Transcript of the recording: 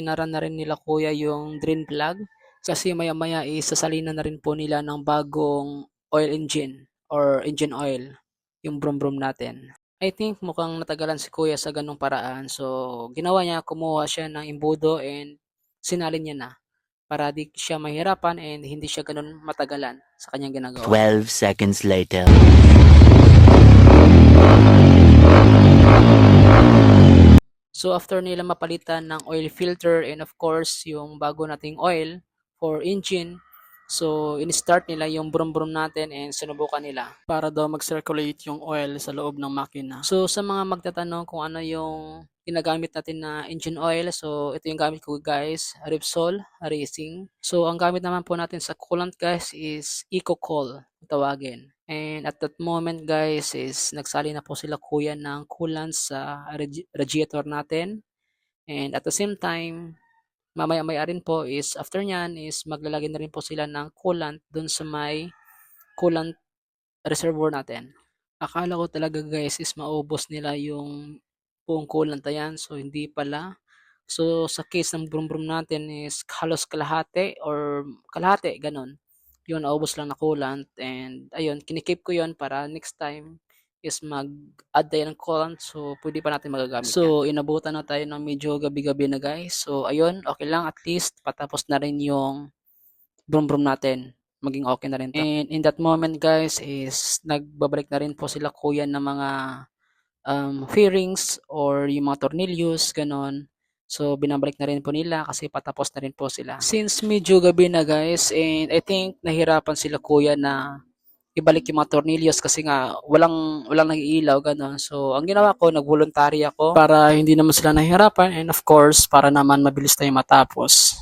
Inaran na rin nila kuya yung drain plug kasi maya-maya isasalina na rin po nila ng bagong oil engine or engine oil, yung brum-brum natin. I think mukhang natagalan si kuya sa ganong paraan. So, ginawa niya, kumuha siya ng imbudo and sinalin niya na para di siya mahirapan and hindi siya ganun matagalan sa kanyang ginagawa. 12 seconds later. So after nila mapalitan ng oil filter and of course yung bago nating oil for engine, so in-start nila yung brum-brum natin and sinubukan nila para daw mag-circulate yung oil sa loob ng makina. So sa mga magtatanong kung ano yung ginagamit natin na engine oil, so ito yung gamit ko guys, Repsol Racing. So ang gamit naman po natin sa coolant guys is EcoCol tawagin. And at that moment guys is nagsali na po sila kuya ng coolant sa radiator natin. And at the same time, mamaya-maya rin po is after nyan is maglalagay na rin po sila ng coolant dun sa may coolant reservoir natin. Akala ko talaga guys is maubos nila yung buong coolant na yan. So hindi pala. So sa case ng brum-brum natin is halos kalahati or kalahati ganun. Yun, naubos lang na coolant and ayun, kinikip ko yun para next time is mag-add tayo ng coolant so pwede pa natin magagamit yan. So inabutan na tayo ng medyo gabi-gabi na guys. So ayun, okay lang at least patapos na rin yung brum-brum natin. Maging okay na rin to. And in that moment guys is nagbabalik na rin po sila kuya ng mga fairings or yung mga tornilyos, ganon. So, binabalik na rin po nila kasi patapos na rin po sila. Since medyo gabi na guys, and I think nahirapan sila kuya na ibalik yung mga tornilyos kasi nga walang nag-iilaw, ganon. So, ang ginawa ko, nag-voluntary ako para hindi naman sila nahihirapan and of course, para naman mabilis tayong matapos.